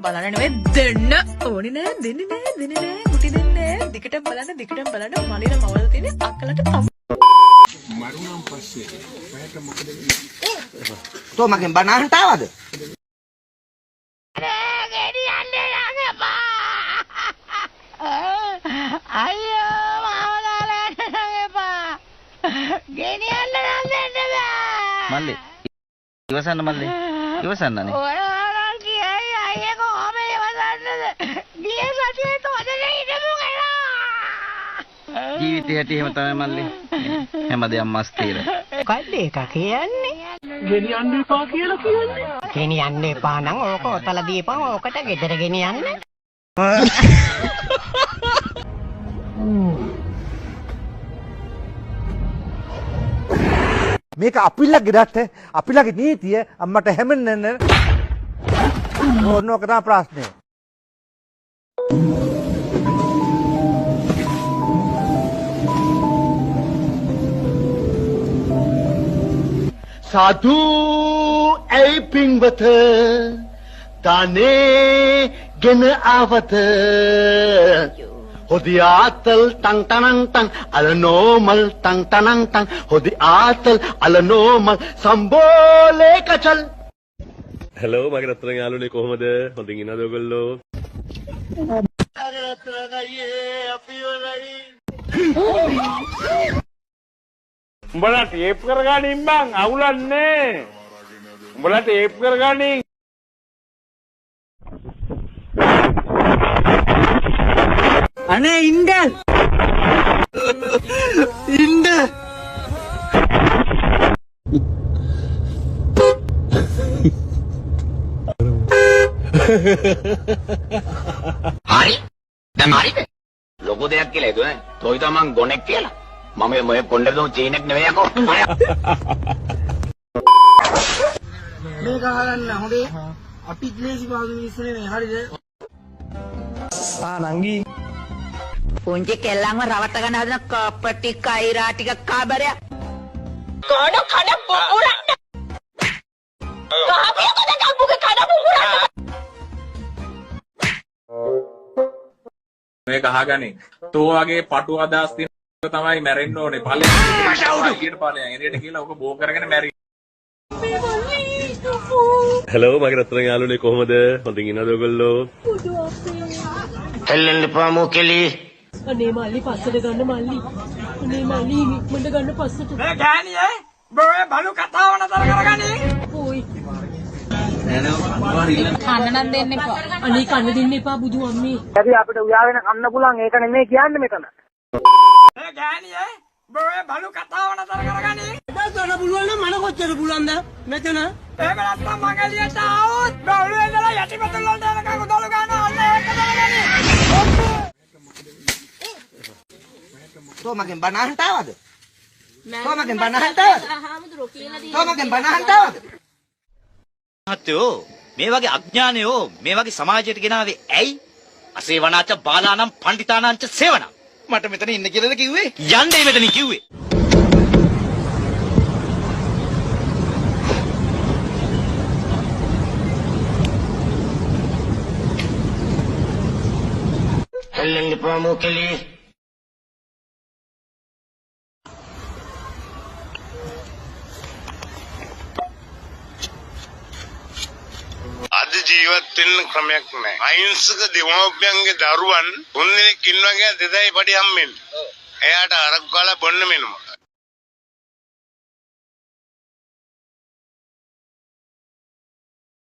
බලන්න නෙවෙයි දෙන්න ඕනේ නෑ දෙන්නේ නෑ ගුටි දෙන්නේ නෑ දිගටම බලන්න මලින මවල තියෙන අක්කලට තම මරුණම් පස්සේ පැයට මොකද වෙන්නේ? තෝ මගෙන් බනහට ආවද? අයියෝ මාවලාලට එපා. ගෙනියන්න දෙන්න බෑ. මල්ලි ඉවසන්න මල්ලි ඉවසන්නනේ. ඔයාලා කියයි අයියේ කොහොම ඉවසන්නද? ගිය සතියේ තොදේ ඉඳපු කෙනා. ජීවිතේ හැටි එහෙම තමයි මල්ලි. හැමදේම මස්තිර. මොකක්ද ඒක කියන්නේ? ගෙනියන්න එපා කියලා කියන්නේ. ගෙනියන්න එපා නම් ඕක ඔතල දීපන් ඕකට ගෙදර ගෙනියන්න. මේක අපිල්ලගේ රට අපිලගේ නීතිය අම්මට හැමෙන්න ඕනෝක තමයි ප්‍රශ්නේ. සාදු ඇයි පින්වත තානේ ගෙන ආවත හොදි ආතල් තං තනං තං අලනෝමල් තං තනං තං හොදි ආතල් අලනෝමල් සම්බෝලේ කචල්. හලෝ මගේ රත්තරන් යාළුවනේ කොහමද? හොඳින් ඉන්නවද ඔයගොල්ලෝ? රත්තරන් අයියේ අපි වලයි. උඹලා ටේප් කරගනින් බං අවුලන්නේ. උඹලා ටේප් කරගනින්. අනේ ඉන්දල් ඉන්ද හරි දැන් හරිද ලොකු දෙයක් කියලා හිතුවේ තෝයි තමන් ගොනෙක් කියලා මම මේ කොණ්ඩේ දෝ චීනෙක් නෙවෙයි යකෝ මේක අහගන්න හොඳේ අපිත් ලේසි පාසු මිනිස්සු නෙමෙයි හරිද නංගි පුංචි කෙල්ලන්ව රවට්ට ගන්න හදන කපටි කයිරා ටික කාබරයක් කොඩ කඩ පුපුරන්න කාපියකද කම්බුගේ කඩ පුපුරන්න මේක අහගනින්. තෝ වගේ පටු අදහස් තියෙන තමයි මැරෙන්න ඕනේ. ඵලෙන් ඊට ඵලයන් එරියට කියලා ඔක බෝ කරගෙන මැරි. හලෝ මගේ රත්තරන් යාළුවනේ කොහමද? හොඳින් ඉන්නවද ඔයගොල්ලෝ? හෙල්ලෙන්න එපා මොකෙලි. අනේ මල්ලි පස්සට ගන්න මල්ලි. අනේ මල්ලි ඉක්මනට ගන්න පස්සට. මේ ගෑණියේ බොයේ බලු කතාව නතර කරගනි. ඕයි. කන්න නම් දෙන්න එපා අනේ කන්න දෙන්න එපා බුදු අම්මේ. ඇයි අපිට උයාගෙන කන්න පුළුවන් ඒක නෙමෙයි කියන්නේ මෙතන. මේ ගෑණියේ බොයේ බලු කතාව නතර කරගනි. ගන්න පුළුවන් නම් මන කොච්චර පුළුවන්ද මෙතන? එහෙම නැත්නම් මං එළියට ආවොත් බවුලේ ඉඳලා යටිපතුල් වලට යනකම් උදළු ගන්නවා අන්න ඒක බලගනි. තෝ මගෙන් බනහට ආවද? තෝ මගෙන් බනහට ආවද? තෝ මගෙන් බනහට ආවද? මහත්තයෝ මේ වගේ අඥානයෝ මේ වගේ සමාජයට ගෙනාවේ ඇයි? අසේවනාච බාලානම් පණ්ඩිතානංච සේවන. මට මෙතන ඉන්න කියලාද කිව්වේ? යන්නේ මෙතන කිව්වේ. හෙල්ලෙන්න එපා මොකෙලි. අද ජීවත් වෙන්න ක්‍රමයක් නැහැ. අහිංසක දෙමව්පියන්ගේ දරුවන් 3 දෙනෙක් ඉන්නවා කියන 2000 පඩි හම්බෙන්නේ. එයාට අරක් කාලා බොන්න මෙන්න.